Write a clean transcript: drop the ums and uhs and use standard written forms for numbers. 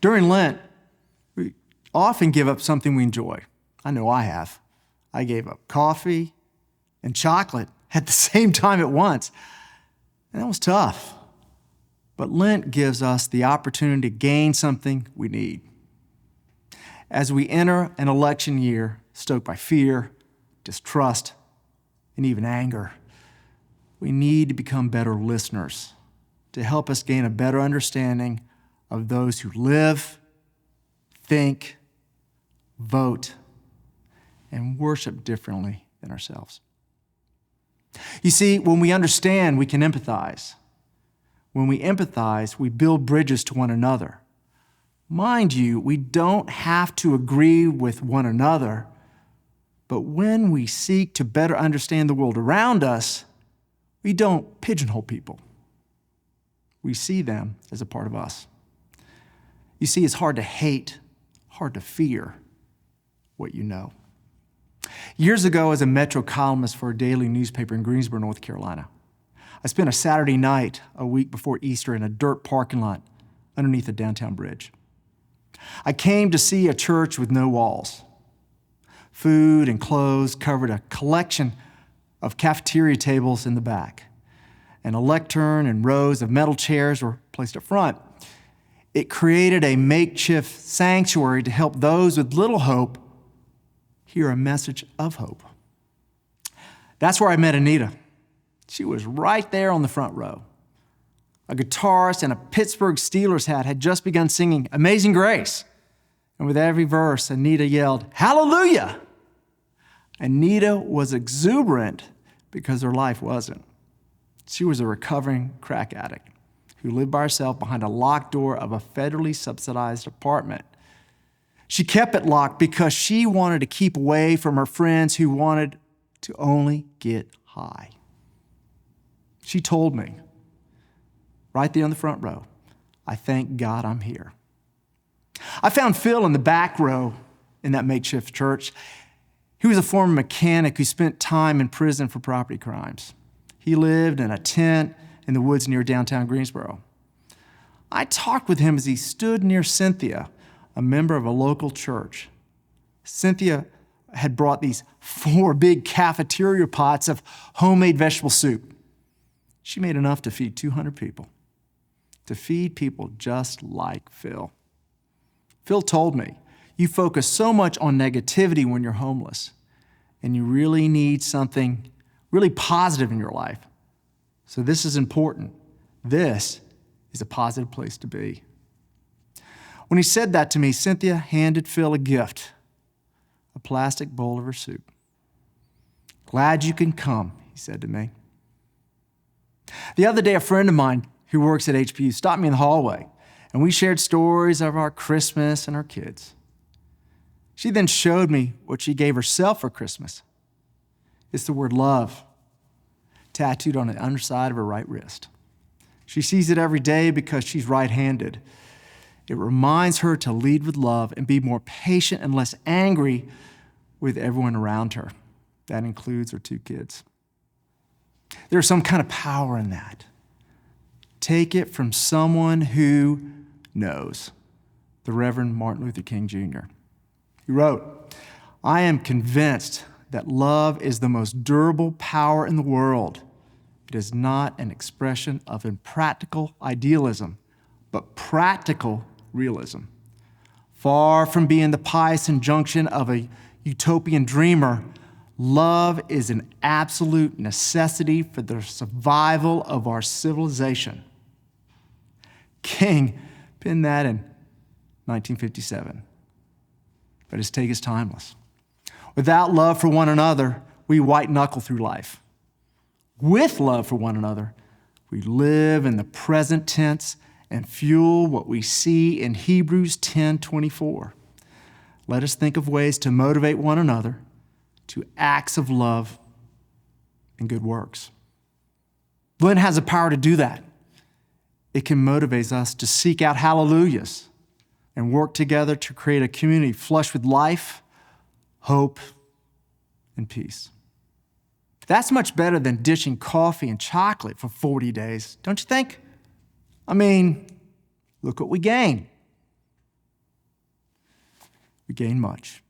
During Lent, we often give up something we enjoy. I know I have. I gave up coffee and chocolate at the same time at once. And that was tough. But Lent gives us the opportunity to gain something we need. As we enter an election year stoked by fear, distrust, and even anger, we need to become better listeners to help us gain a better understanding of those who live, think, vote, and worship differently than ourselves. You see, when we understand, we can empathize. When we empathize, we build bridges to one another. Mind you, we don't have to agree with one another, but when we seek to better understand the world around us, we don't pigeonhole people. We see them as a part of us. You see, it's hard to hate, hard to fear what you know. Years ago, as a Metro columnist for a daily newspaper in Greensboro, North Carolina, I spent a Saturday night a week before Easter in a dirt parking lot underneath a downtown bridge. I came to see a church with no walls. Food and clothes covered a collection of cafeteria tables in the back, and a lectern and rows of metal chairs were placed up front. It created a makeshift sanctuary to help those with little hope hear a message of hope. That's where I met Anita. She was right there on the front row. A guitarist in a Pittsburgh Steelers hat had just begun singing Amazing Grace. And with every verse, Anita yelled, "Hallelujah!" Anita was exuberant because her life wasn't. She was a recovering crack addict who lived by herself behind a locked door of a federally subsidized apartment. She kept it locked because she wanted to keep away from her friends who wanted to only get high. She told me, right there in the front row, "I thank God I'm here." I found Phil in the back row in that makeshift church. He was a former mechanic who spent time in prison for property crimes. He lived in a tent in the woods near downtown Greensboro. I talked with him as he stood near Cynthia, a member of a local church. Cynthia had brought these 4 big cafeteria pots of homemade vegetable soup. She made enough to feed 200 people, to feed people just like Phil. Phil told me, "You focus so much on negativity when you're homeless, and you really need something really positive in your life. So this is important. This is a positive place to be." When he said that to me, Cynthia handed Phil a gift, a plastic bowl of her soup. "Glad you can come," he said to me. The other day, a friend of mine who works at HPU stopped me in the hallway, and we shared stories of our Christmas and our kids. She then showed me what she gave herself for Christmas. It's the word love, tattooed on the underside of her right wrist. She sees it every day because she's right-handed. It reminds her to lead with love and be more patient and less angry with everyone around her. That includes her 2 kids. There's some kind of power in that. Take it from someone who knows, the Reverend Martin Luther King Jr. He wrote, "I am convinced that love is the most durable power in the world. It is not an expression of impractical idealism, but practical realism. Far from being the pious injunction of a utopian dreamer, love is an absolute necessity for the survival of our civilization." King penned that in 1957. But his take is timeless. Without love for one another, we white-knuckle through life. With love for one another, we live in the present tense and fuel what we see in Hebrews 10:24. Let us think of ways to motivate one another to acts of love and good works. Lent has the power to do that. It can motivate us to seek out hallelujahs and work together to create a community flush with life, hope, and peace. That's much better than dishing coffee and chocolate for 40 days, don't you think? I mean, look what we gain. we gain much.